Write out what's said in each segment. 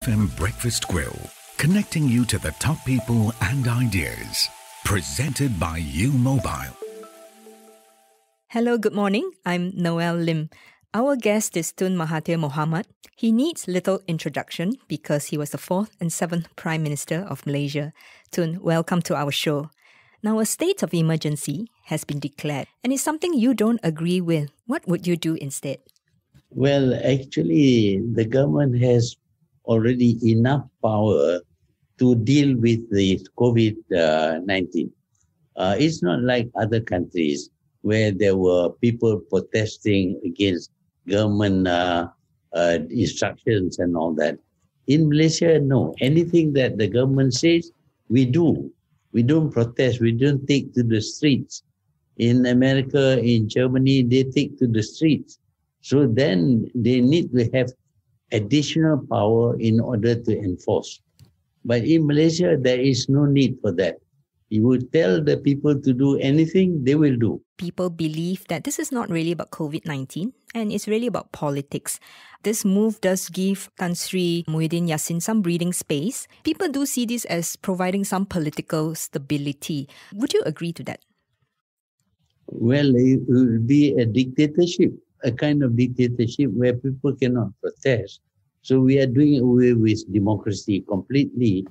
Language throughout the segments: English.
BFM Breakfast Grill, connecting you to the top people and ideas. Presented by U Mobile. Hello, good morning. I'm Noel Lim. Our guest is Tun Mahathir Mohamad. He needs little introduction because he was the 4th and 7th Prime Minister of Malaysia. Tun, welcome to our show. Now, a state of emergency has been declared, and it's something you don't agree with. What would you do instead? Well, actually, the government has already enough power to deal with the COVID-19. It's not like other countries where there were people protesting against government instructions and all that. In Malaysia, no. Anything that the government says, we do. We don't protest. We don't take to the streets. In America, in Germany, they take to the streets. So then they need to have additional power in order to enforce. But in Malaysia, there is no need for that. You would tell the people to do anything, they will do. People believe that this is not really about COVID-19 and it's really about politics. This move does give Tan Sri Muhyiddin Yassin some breathing space. People do see this as providing some political stability. Would you agree to that? Well, it will be a dictatorship, a kind of dictatorship where people cannot protest. So we are doing away with democracy completely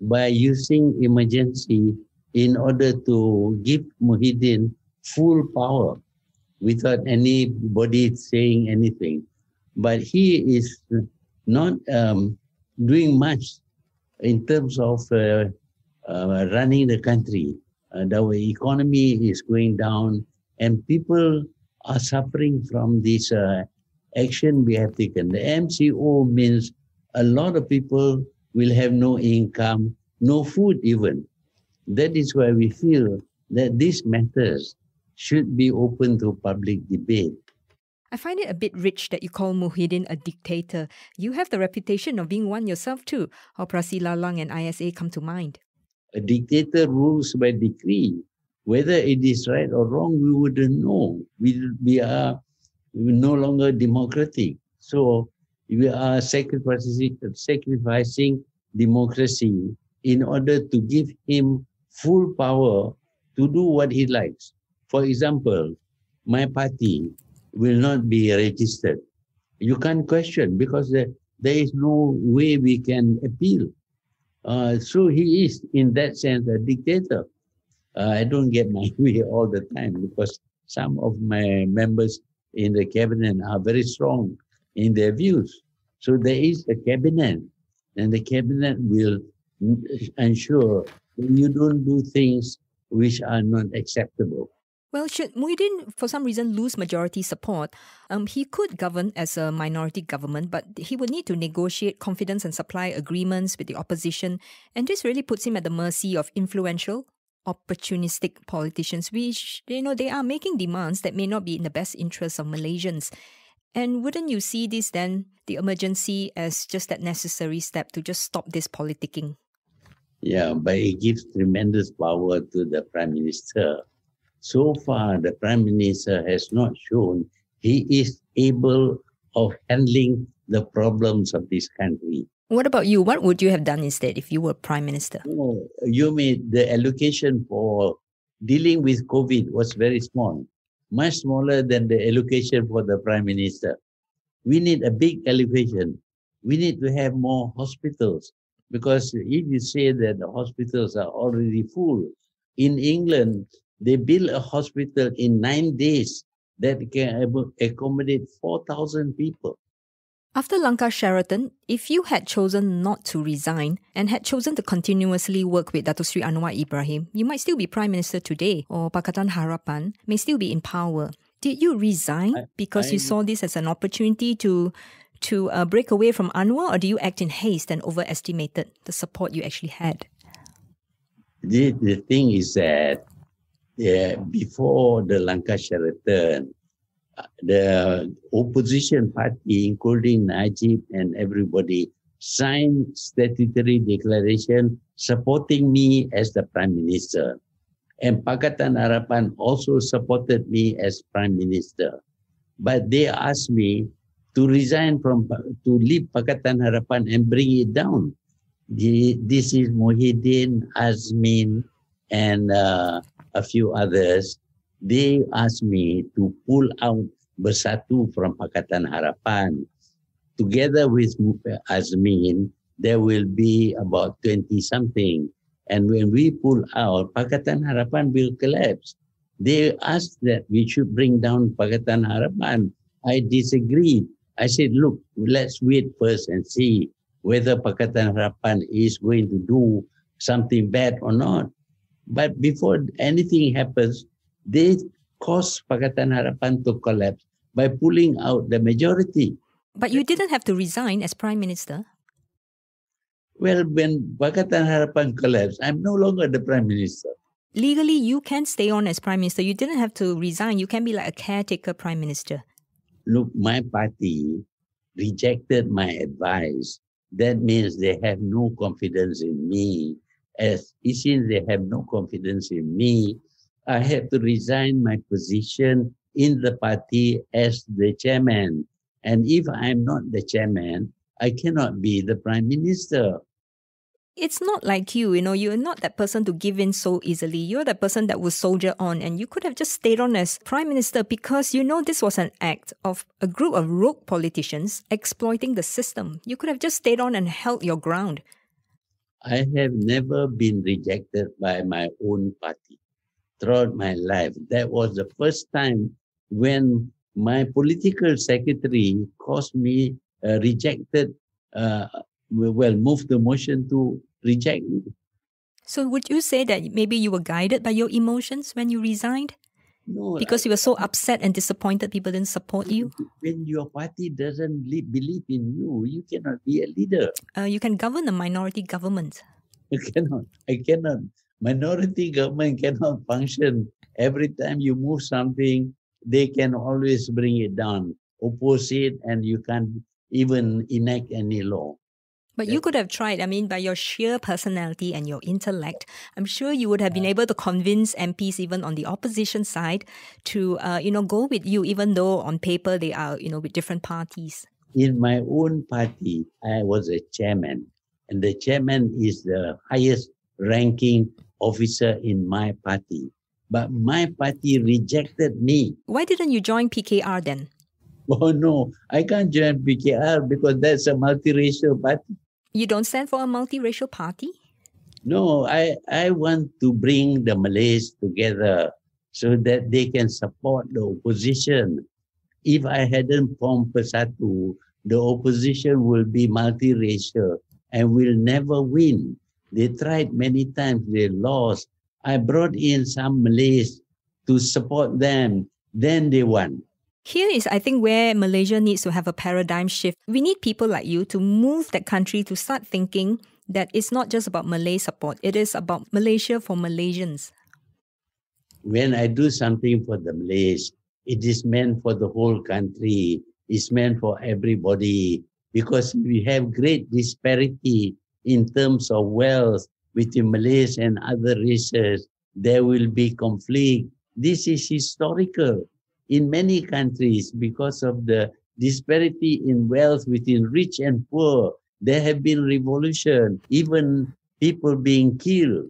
by using emergency in order to give Muhyiddin full power without anybody saying anything. But he is not doing much in terms of running the country. Our economy is going down and people are suffering from this action we have taken. The MCO means a lot of people will have no income, no food even. That is why we feel that these matters should be open to public debate. I find it a bit rich that you call Muhyiddin a dictator. You have the reputation of being one yourself too. Operasi Lalang and ISA come to mind. A dictator rules by decree. Whether it is right or wrong, we wouldn't know. We are no longer democratic. So we are sacrificing democracy in order to give him full power to do what he likes. For example, my party will not be registered. You can't question because there is no way we can appeal. So he is, in that sense, a dictator. I don't get my way all the time because some of my members in the cabinet are very strong in their views. So there is a cabinet, and the cabinet will ensure that you don't do things which are not acceptable. Well, should Muhyiddin, for some reason, lose majority support, he could govern as a minority government, but he would need to negotiate confidence and supply agreements with the opposition. And this really puts him at the mercy of influential, opportunistic politicians, which, they are making demands that may not be in the best interests of Malaysians. And wouldn't you see this then, the emergency, as just that necessary step to just stop this politicking? Yeah, but it gives tremendous power to the Prime Minister. So far, the Prime Minister has not shown he is able of handling the problems of this country. What about you? What would you have done instead if you were Prime Minister? Oh, you mean the allocation for dealing with COVID was very small, much smaller than the allocation for the Prime Minister. We need a big allocation. We need to have more hospitals because if you say that the hospitals are already full, in England, they build a hospital in 9 days that can accommodate 4,000 people. After Langkah Sheraton, if you had chosen not to resign and had chosen to continuously work with Dato Sri Anwar Ibrahim, you might still be Prime Minister today, or Pakatan Harapan may still be in power. Did you resign because you saw this as an opportunity to break away from Anwar, or do you act in haste and overestimated the support you actually had? The thing is that before the Langkah Sheraton, the opposition party, including Najib and everybody, signed statutory declaration supporting me as the Prime Minister. And Pakatan Harapan also supported me as Prime Minister. But they asked me to resign to leave Pakatan Harapan and bring it down. This is Muhyiddin, Azmin, and a few others. They asked me to pull out Bersatu from Pakatan Harapan. Together with Azmin, there will be about 20-something. And when we pull out, Pakatan Harapan will collapse. They asked that we should bring down Pakatan Harapan. I disagreed. I said, look, let's wait first and see whether Pakatan Harapan is going to do something bad or not. But before anything happens, they cause Pakatan Harapan to collapse by pulling out the majority. But you didn't have to resign as Prime Minister. Well, when Pakatan Harapan collapsed, I'm no longer the Prime Minister. Legally, you can stay on as Prime Minister. You didn't have to resign. You can be like a caretaker Prime Minister. Look, my party rejected my advice. That means they have no confidence in me. Since they have no confidence in me, I have to resign my position in the party as the chairman. And if I'm not the chairman, I cannot be the Prime Minister. It's not like you're not that person to give in so easily. You're the person that will soldier on, and you could have just stayed on as Prime Minister because this was an act of a group of rogue politicians exploiting the system. You could have just stayed on and held your ground. I have never been rejected by my own party throughout my life. That was the first time when my political secretary caused me moved the motion to reject me. So would you say that maybe you were guided by your emotions when you resigned? No. Because you were so upset and disappointed people didn't support you? When your party doesn't believe in you, you cannot be a leader. You can govern a minority government. You cannot. I cannot. Minority government cannot function. Every time you move something, they can always bring it down, oppose it, and you can't even enact any law. But you could have tried. By your sheer personality and your intellect, I'm sure you would have been able to convince MPs even on the opposition side to, go with you, even though on paper they are, with different parties. In my own party, I was a chairman, and the chairman is the highest ranking officer in my party. But my party rejected me. Why didn't you join PKR then? Oh no, I can't join PKR because that's a multiracial party. You don't stand for a multiracial party? No, I want to bring the Malays together so that they can support the opposition. If I hadn't formed Persatu, the opposition will be multiracial and will never win. They tried many times, they lost. I brought in some Malays to support them, then they won. Here is, I think, where Malaysia needs to have a paradigm shift. We need people like you to move that country to start thinking that it's not just about Malay support. It is about Malaysia for Malaysians. When I do something for the Malays, it is meant for the whole country. It's meant for everybody because we have great disparity in terms of wealth between Malays and other races. There will be conflict. This is historical. In many countries, because of the disparity in wealth between rich and poor, there have been revolution, even people being killed.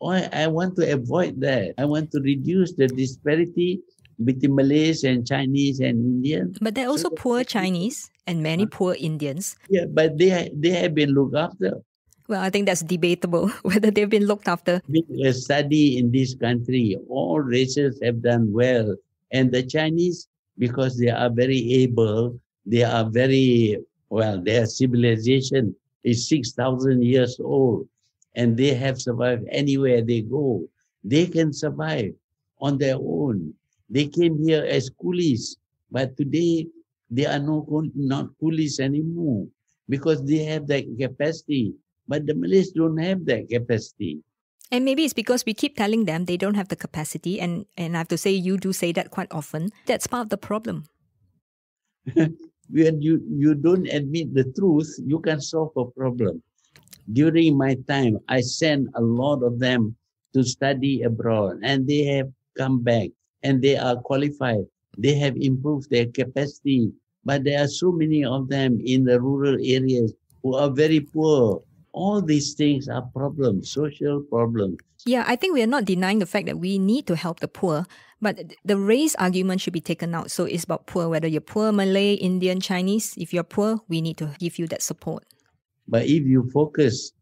I want to avoid that. I want to reduce the disparity between Malays and Chinese and Indians. But there are also poor Chinese and many poor Indians. Yeah, but they have been looked after. Well, I think that's debatable, whether they've been looked after. A study in this country, all races have done well. And the Chinese, because they are very able, they are their civilization is 6,000 years old. And they have survived anywhere they go. They can survive on their own. They came here as coolies. But today, they are not coolies anymore because they have that capacity. But the Malays don't have that capacity. And maybe it's because we keep telling them they don't have the capacity. And I have to say, you do say that quite often. That's part of the problem. When you don't admit the truth, you can solve a problem. During my time, I sent a lot of them to study abroad. And they have come back. And they are qualified. They have improved their capacity But there are so many of them in the rural areas who are very poor. All these things are problems, social problems. Yeah, I think we are not denying the fact that we need to help the poor, but the race argument should be taken out. So it's about poor, whether you're poor, Malay, Indian, Chinese. If you're poor, we need to give you that support. But if you focus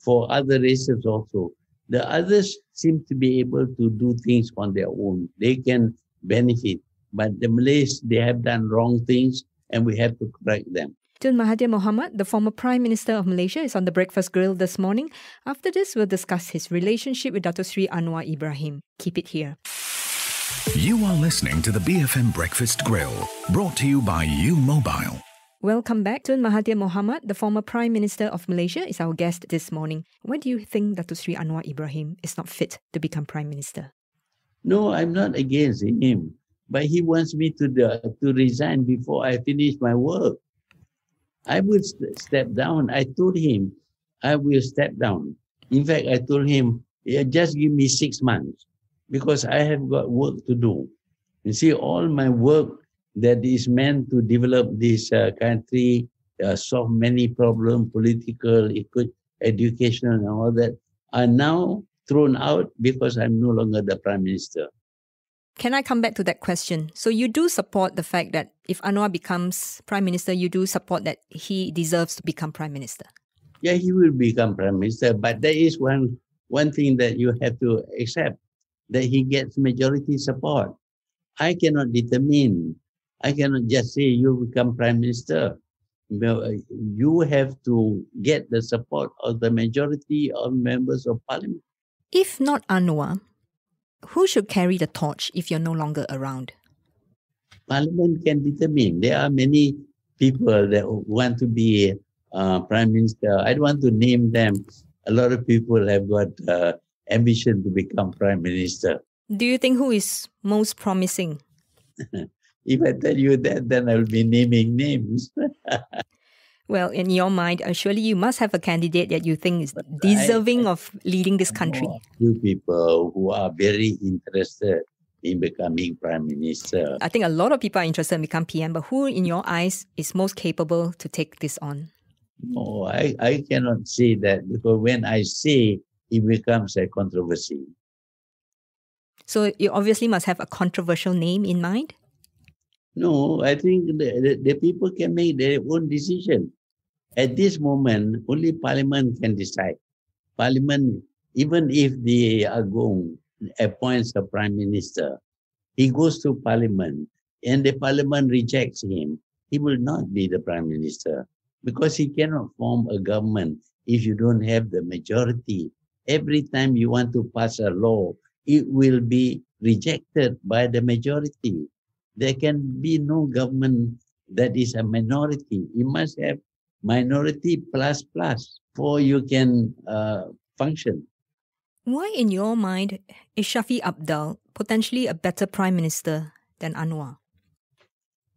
for other races also, the others seem to be able to do things on their own. They can benefit. But the Malays, they have done wrong things and we have to correct them. Tun Mahathir Mohamad, the former Prime Minister of Malaysia, is on the Breakfast Grill this morning. After this, we'll discuss his relationship with Dato Sri Anwar Ibrahim. Keep it here. You are listening to the BFM Breakfast Grill, brought to you by U Mobile. Welcome back. Tun Mahathir Mohamad, the former Prime Minister of Malaysia, is our guest this morning. Why do you think Dato Sri Anwar Ibrahim is not fit to become Prime Minister? No, I'm not against him. But he wants me to resign before I finish my work. I will step down. I told him I will step down. In fact, I told him, just give me 6 months because I have got work to do. You see, all my work that is meant to develop this country, solve many problems, political, educational, and all that, are now thrown out because I'm no longer the Prime Minister. Can I come back to that question? So you do support the fact that if Anwar becomes Prime Minister, you do support that he deserves to become Prime Minister? Yeah, he will become Prime Minister, but there is one thing that you have to accept, that he gets majority support. I cannot determine. I cannot just say you become Prime Minister. You have to get the support of the majority of members of Parliament. If not Anwar, who should carry the torch if you're no longer around? Parliament can determine. There are many people that want to be Prime Minister. I don't want to name them. A lot of people have got ambition to become Prime Minister. Do you think who is most promising? If I tell you that, then I'll be naming names. Well, in your mind, surely you must have a candidate that you think is deserving of leading this country. Few people who are very interested in becoming Prime Minister. I think a lot of people are interested in becoming PM, but who in your eyes is most capable to take this on? No, I cannot say that because when I say, it becomes a controversy. So you obviously must have a controversial name in mind? No, I think the people can make their own decision. At this moment, only Parliament can decide. Parliament, even if the Agong appoints a Prime Minister, he goes to Parliament and the Parliament rejects him, he will not be the Prime Minister because he cannot form a government if you don't have the majority. Every time you want to pass a law, it will be rejected by the majority. There can be no government that is a minority. You must have minority plus for you can function. Why, in your mind, is Shafee Apdal potentially a better Prime Minister than Anwar?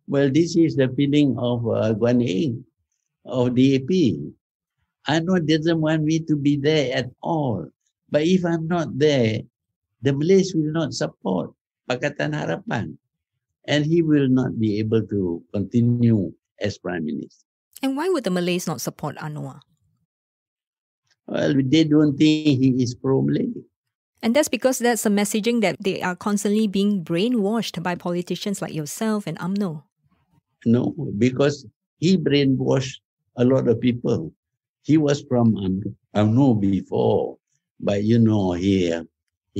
Well, this is the feeling of Guan Eng, of DAP. Anwar doesn't want me to be there at all. But if I'm not there, the Malays will not support Pakatan Harapan. And he will not be able to continue as Prime Minister. And why would the Malays not support Anwar? Well, they don't think he is pro-Malay. And that's because that's a messaging that they are constantly being brainwashed by politicians like yourself and UMNO. No, because he brainwashed a lot of people. He was from UMNO before, but he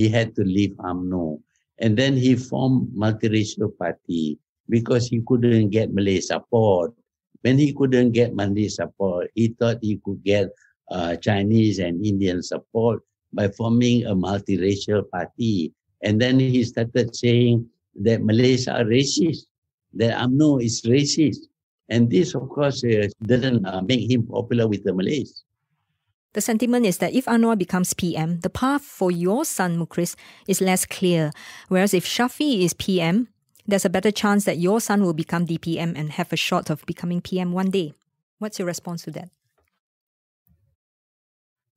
had to leave UMNO. And then he formed multiracial party because he couldn't get Malay support. When he couldn't get Malay support, he thought he could get Chinese and Indian support by forming a multiracial party. And then he started saying that Malays are racist, that UMNO is racist. And this, of course, didn't make him popular with the Malays. The sentiment is that if Anwar becomes PM, the path for your son, Mukhris, is less clear. Whereas if Shafee is PM, there's a better chance that your son will become DPM and have a shot of becoming PM one day. What's your response to that?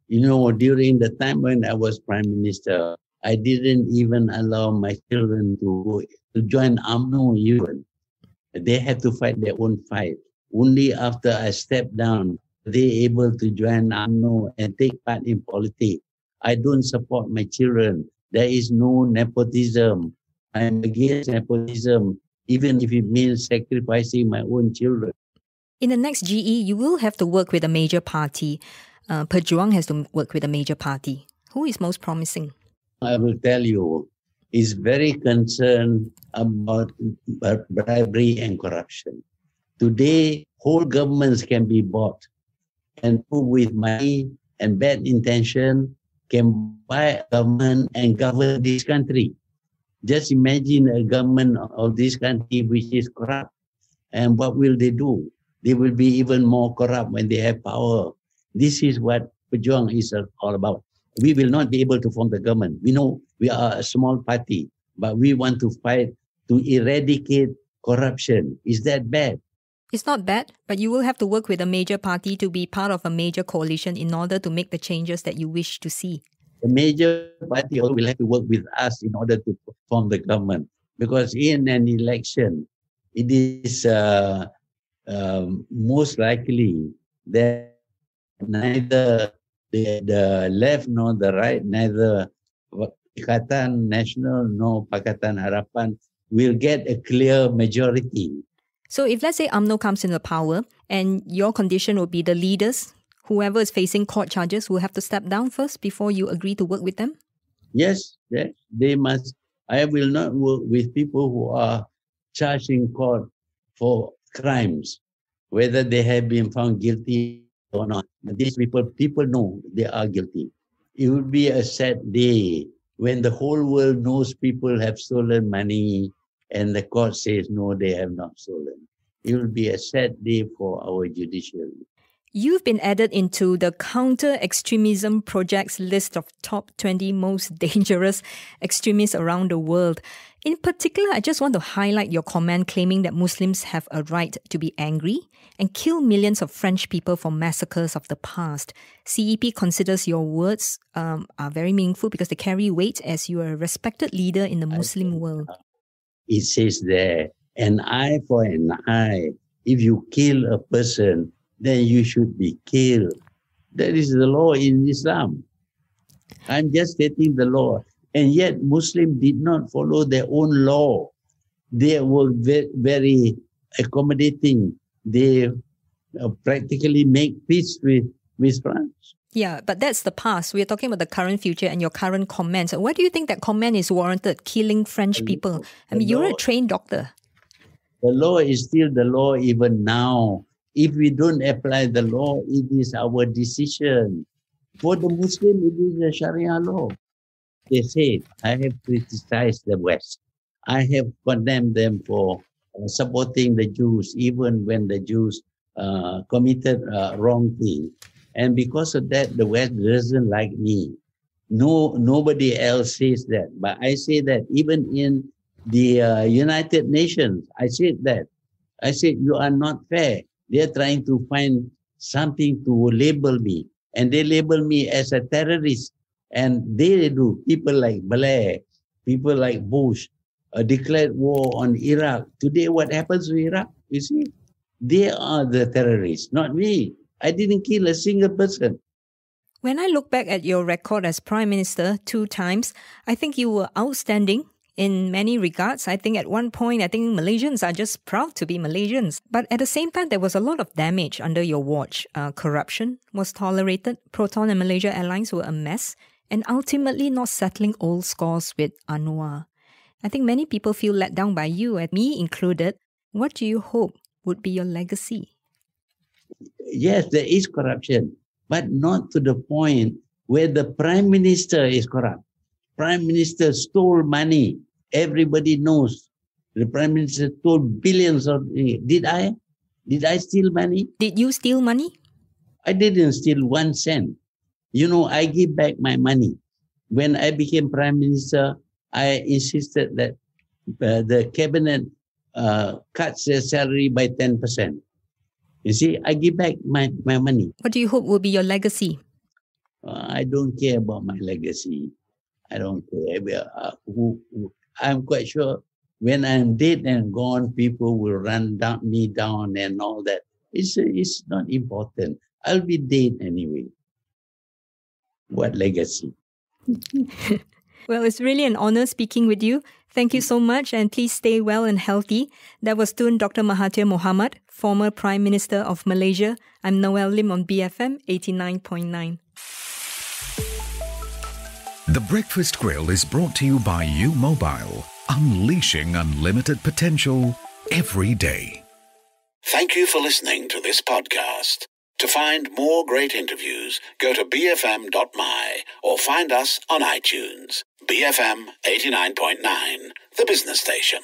During the time when I was Prime Minister, I didn't even allow my children to join UMNO even. They have to fight their own fight. Only after I step down, they able to join UMNO and take part in politics. I don't support my children. There is no nepotism. I'm against nepotism, even if it means sacrificing my own children. In the next GE, you will have to work with a major party. Pejuang has to work with a major party. Who is most promising? I will tell you, is very concerned about bribery and corruption. Today, whole governments can be bought, and who with money and bad intention can buy a government and govern this country. Just imagine a government of this country which is corrupt. And what will they do? They will be even more corrupt when they have power. This is what Pejuang is all about. We will not be able to form the government. We know we are a small party, but we want to fight to eradicate corruption. Is that bad? It's not bad, but you will have to work with a major party to be part of a major coalition in order to make the changes that you wish to see. The major party will have to work with us in order to form the government. Because in an election, it is most likely that neither the left nor the right, neither Pakatan Nasional nor Pakatan Harapan will get a clear majority. So if let's say UMNO comes into power and your condition would be the leaders, whoever is facing court charges, will have to step down first before you agree to work with them? Yes, they must. I will not work with people who are charged in court for crimes, whether they have been found guilty or not. These people know they are guilty. It would be a sad day when the whole world knows people have stolen money and the court says, no, they have not stolen. It will be a sad day for our judiciary. You've been added into the Counter-Extremism Project's list of top 20 most dangerous extremists around the world. In particular, I just want to highlight your comment claiming that Muslims have a right to be angry and kill millions of French people for massacres of the past. CEP considers your words are very meaningful because they carry weight as you are a respected leader in the Muslim world. It says there, an eye for an eye. If you kill a person, then you should be killed. That is the law in Islam. I'm just stating the law. And yet Muslims did not follow their own law. They were very accommodating. They practically make peace with France. Yeah, but that's the past. We're talking about the current future and your current comments. Why do you think that comment is warranted, killing French people? I mean, you're a trained doctor. The law is still the law even now. If we don't apply the law, it is our decision. For the Muslim, it is the Sharia law. They say, I have criticized the West. I have condemned them for supporting the Jews, even when the Jews committed wrong thing. And because of that, the West doesn't like me. Nobody else says that. But I say that even in the United Nations, I said that. I said, you are not fair. They're trying to find something to label me. And they label me as a terrorist. And they do. People like Blair, people like Bush declared war on Iraq. Today, what happens to Iraq? You see, they are the terrorists, not me. I didn't kill a single person. When I look back at your record as Prime Minister 2 times, I think you were outstanding in many regards. I think at one point, Malaysians are just proud to be Malaysians. But at the same time, there was a lot of damage under your watch. Corruption was tolerated. Proton and Malaysia Airlines were a mess. And ultimately not settling old scores with Anwar. I think many people feel let down by you, and me included. What do you hope would be your legacy? Yes, there is corruption, but not to the point where the Prime Minister is corrupt. Prime Minister stole money. Everybody knows. The Prime Minister stole billions of... Did I steal money? Did you steal money? I didn't steal 1 cent. You know, I give back my money. When I became Prime Minister, I insisted that the cabinet cuts their salary by 10%. You see, I give back my money. What do you hope will be your legacy? I don't care about my legacy. I don't care. I'm quite sure When I'm dead and gone, people will run me down and all that. It's not important. I'll be dead anyway. What legacy? Well, it's really an honor speaking with you. Thank you so much, and please stay well and healthy. That was student Dr. Mahathir Mohamad, former Prime Minister of Malaysia. I'm Noel Lim on BFM 89.9. The Breakfast Grill is brought to you by U Mobile, unleashing unlimited potential every day. Thank you for listening to this podcast. To find more great interviews, go to bfm.my or find us on iTunes. BFM 89.9, the business station.